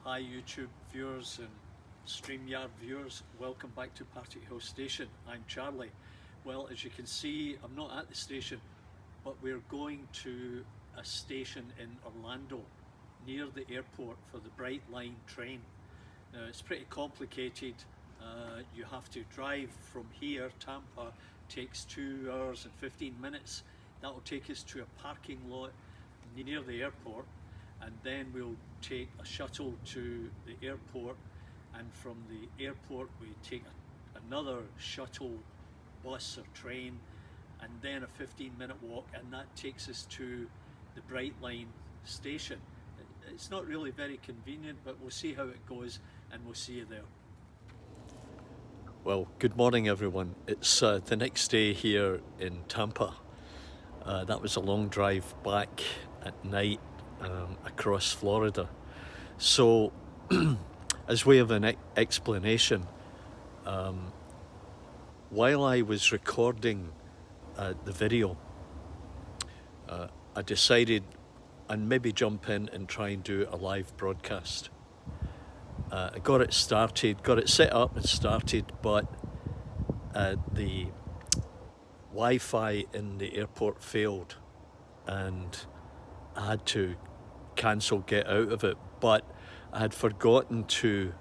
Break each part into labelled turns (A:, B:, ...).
A: Hi YouTube viewers and StreamYard viewers, welcome back to Partickhill Station. I'm Charlie. Well, as you can see, I'm not at the station, but we're going to a station in Orlando near the airport for the Brightline train. Now it's pretty complicated. You have to drive from here. Tampa takes 2 hours and 15 minutes. That will take us to a parking lot near the airport, and then we'll take a shuttle to the airport, and from the airport we take another shuttle bus or train, and then a 15-minute walk, and that takes us to the Brightline station. It's not really very convenient, but we'll see how it goes, and we'll see you there. Well, good morning everyone. It's the next day here in Tampa. That was a long drive back at night across Florida. So as way of an explanation, while I was recording the video, I decided I'd maybe jump in and try and do a live broadcast. I got it started, got it set up and started, but the Wi-Fi in the airport failed and I had to cancel, get out of it. But I had forgotten to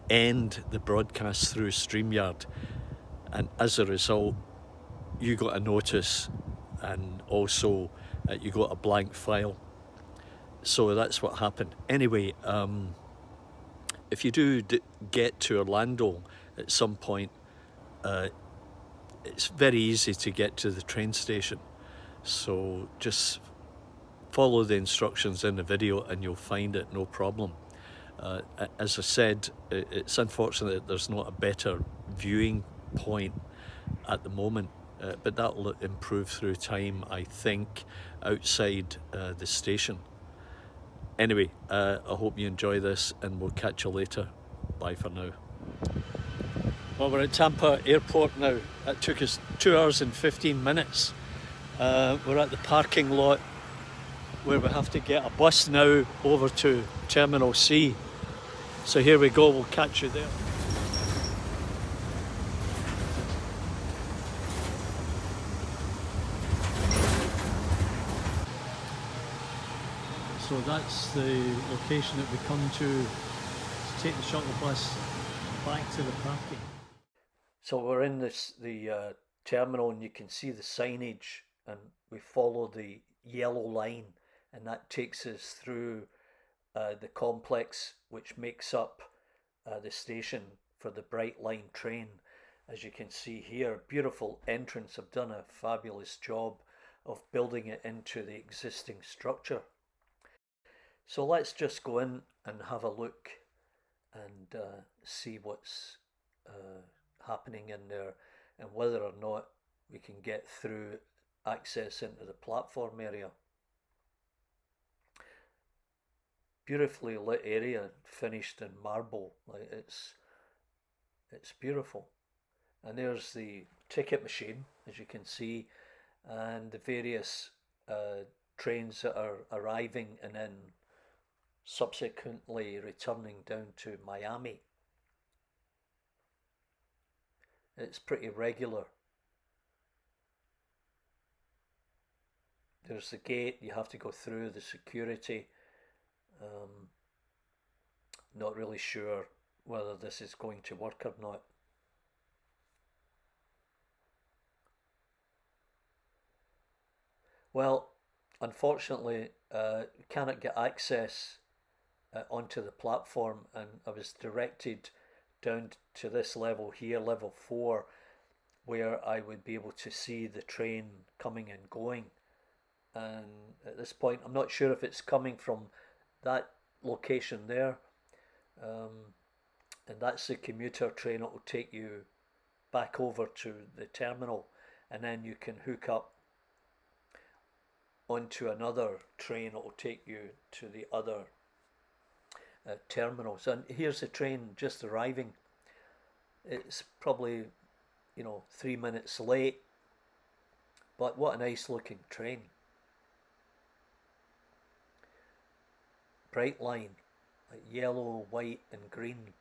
A: end the broadcast through StreamYard, and as a result you got a notice, and also you got a blank file. So that's what happened. Anyway, if you do get to Orlando at some point, it's very easy to get to the train station, so just follow the instructions in the video and you'll find it, no problem. As I said, it's unfortunate that there's not a better viewing point at the moment, but that'll improve through time, I think, outside the station. Anyway, I hope you enjoy this, and we'll catch you later. Bye for now. Well, we're at Tampa Airport now. That took us 2 hours and 15 minutes. We're at the parking lot where we have to get a bus now over to Terminal C. So here we go, we'll catch you there. So that's the location that we come to take the shuttle bus back to the parking. So we're in the terminal, and you can see the signage, and we follow the yellow line, and that takes us through the complex which makes up the station for the Brightline train. As you can see here, beautiful entrance. I've done a fabulous job of building it into the existing structure. So let's just go in and have a look and see what's happening in there, and whether or not we can get through access into the platform area. Beautifully lit area, finished in marble. Like it's beautiful. And there's the ticket machine, as you can see, and the various trains that are arriving and then subsequently returning down to Miami. It's pretty regular. There's the gate, you have to go through the security. Not really sure whether this is going to work or not. Well, unfortunately, we cannot get access onto the platform, and I was directed down to this level here, level 4, where I would be able to see the train coming and going. And at this point I'm not sure if it's coming from that location there, and that's the commuter train. It will take you back over to the terminal, and then you can hook up onto another train. It will take you to the other terminals. And here's the train just arriving. It's probably 3 minutes late, but what a nice looking train. Brightline. like yellow, white and green.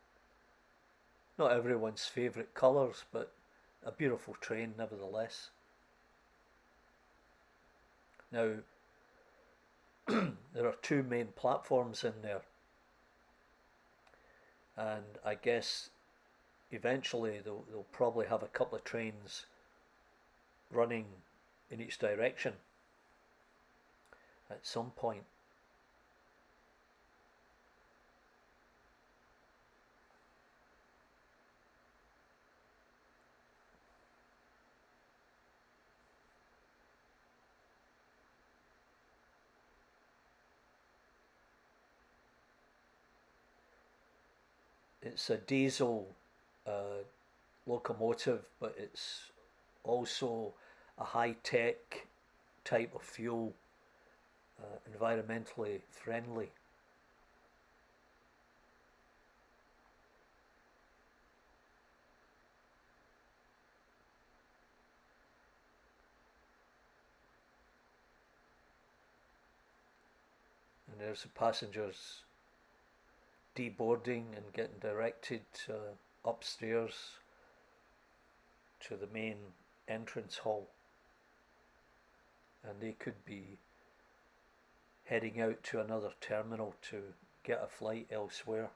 A: Not everyone's favourite colours, but a beautiful train nevertheless. Now, there are two main platforms in there, and I guess eventually they'll probably have a couple of trains running in each direction at some point. It's a diesel locomotive, but it's also a high-tech type of fuel, environmentally friendly. And there's the passengers deboarding and getting directed upstairs to the main entrance hall, and they could be heading out to another terminal to get a flight elsewhere.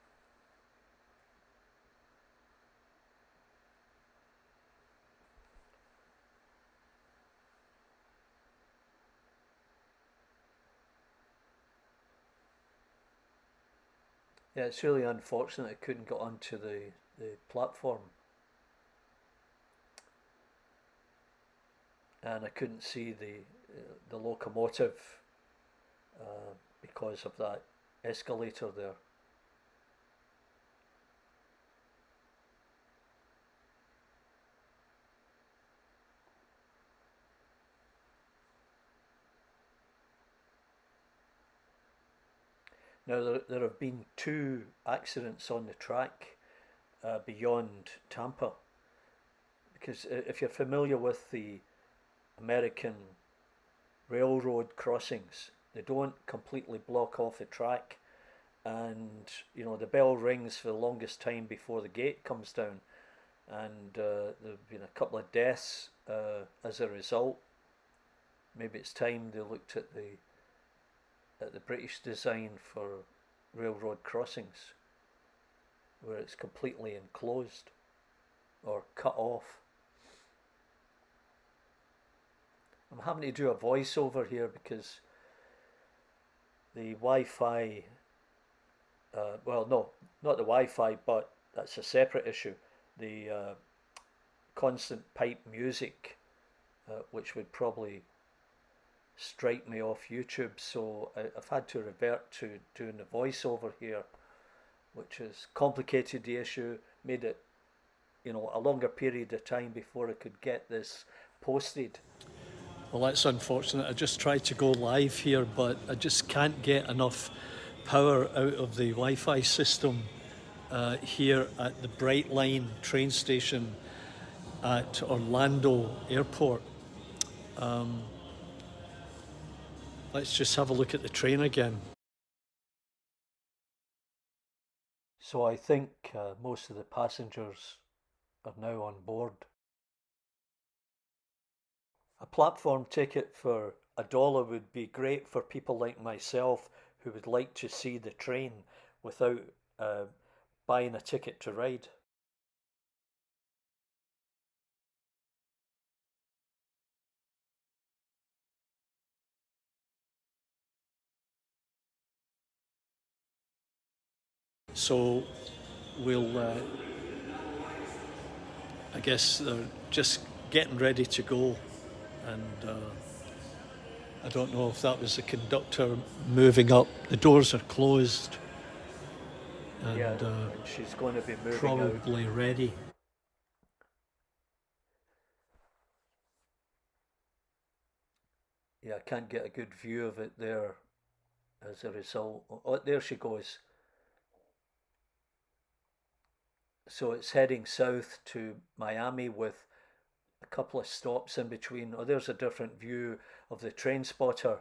A: Yeah, it's really unfortunate I couldn't get onto the platform, and I couldn't see the locomotive because of that escalator there. Now there have been two accidents on the track beyond Tampa, because if you're familiar with the American railroad crossings, they don't completely block off the track, and the bell rings for the longest time before the gate comes down, and there've been a couple of deaths as a result. Maybe it's time they looked at the British design for railroad crossings, where it's completely enclosed or cut off. I'm having to do a voiceover here because the Wi-Fi, well, no, not the Wi-Fi, but that's a separate issue. The constant pipe music, which would probably strike me off YouTube, so I've had to revert to doing the voiceover here, which has complicated the issue, made it, a longer period of time before I could get this posted. Well, that's unfortunate. I just tried to go live here, but I just can't get enough power out of the Wi-Fi system here at the Brightline train station at Orlando Airport. Let's just have a look at the train again. So I think most of the passengers are now on board. A platform ticket for $1 would be great for people like myself who would like to see the train without buying a ticket to ride. So we'll, I guess they're just getting ready to go, and I don't know if that was the conductor moving up. The doors are closed, and, and she's going to be moving probably out. Ready. Yeah, I can't get a good view of it there as a result. Oh, there she goes. So it's heading south to Miami with a couple of stops in between. Oh, there's a different view of the train spotter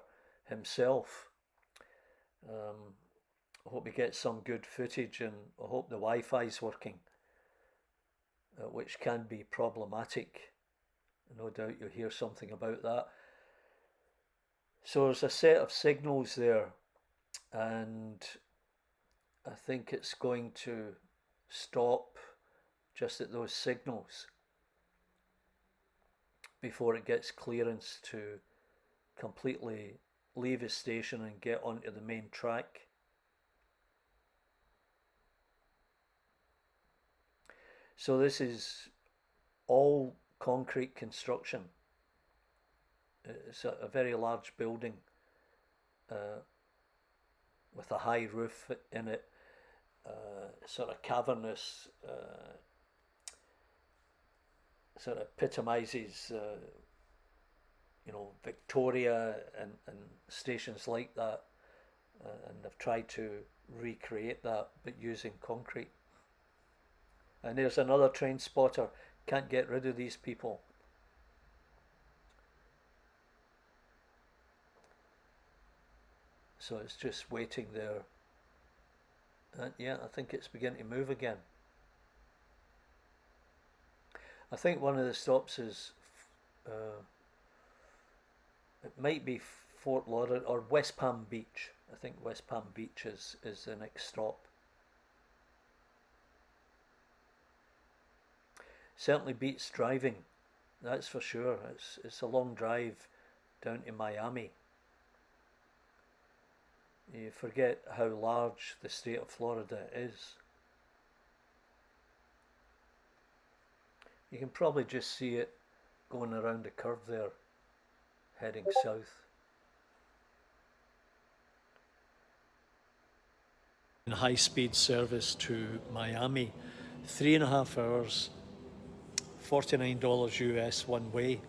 A: himself. I hope you get some good footage, and I hope the Wi-Fi is working, which can be problematic. No doubt you'll hear something about that. So there's a set of signals there, and I think it's going to stop just at those signals before it gets clearance to completely leave the station and get onto the main track. So this is all concrete construction. It's a very large building with a high roof in it, sort of cavernous, sort of epitomizes Victoria and stations like that, and I've tried to recreate that but using concrete. And there's another train spotter. Can't get rid of these people. So it's just waiting there. And yeah, I think it's beginning to move again. I think one of the stops is, it might be Fort Lauderdale or West Palm Beach. I think West Palm Beach is the next stop. Certainly beats driving, that's for sure. It's a long drive down to Miami. You forget how large the state of Florida is. You can probably just see it going around the curve there, heading south. High-speed service to Miami, 3.5 hours, $49 US one way.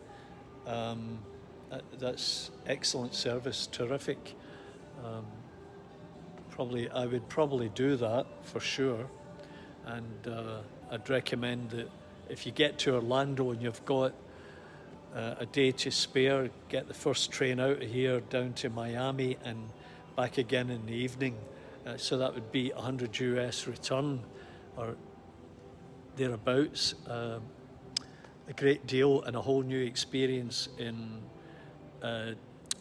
A: That's excellent service, terrific. I would probably do that for sure, and I'd recommend that if you get to Orlando and you've got a day to spare, get the first train out of here down to Miami and back again in the evening. So that would be 100 US return or thereabouts. A great deal and a whole new experience in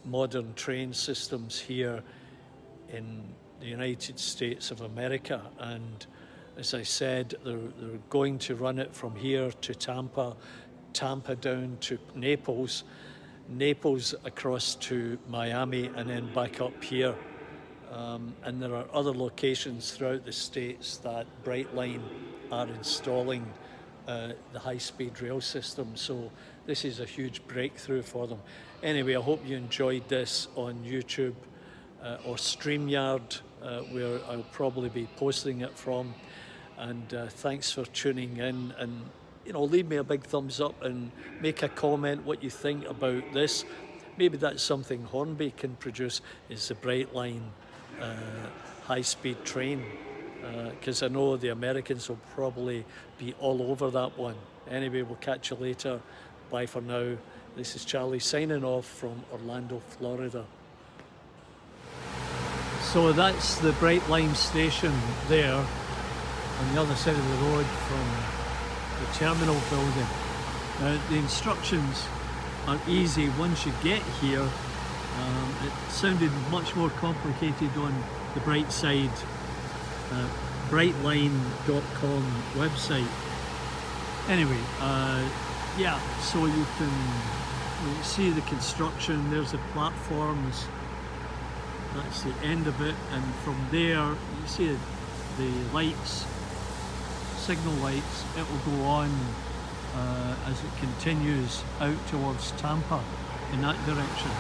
A: modern train systems here in the United States of America. And as I said, they're going to run it from here to Tampa, Tampa down to Naples, Naples across to Miami, and then back up here. And there are other locations throughout the States that Brightline are installing the high-speed rail system. So this is a huge breakthrough for them. Anyway, I hope you enjoyed this on YouTube or StreamYard, where I'll probably be posting it from. And thanks for tuning in, and leave me a big thumbs up and make a comment what you think about this. Maybe that's something Hornby can produce, is the Brightline high-speed train, because I know the Americans will probably be all over that one. Anyway, we'll catch you later. Bye for now. This is Charlie signing off from Orlando, Florida. So that's the Brightline station there on the other side of the road from the terminal building. Now, the instructions are easy once you get here. It sounded much more complicated on the Brightside Brightline.com website. Anyway, yeah, so you can see the construction. There's the platforms. That's the end of it, and from there you see the lights, signal lights. It will go on as it continues out towards Tampa in that direction.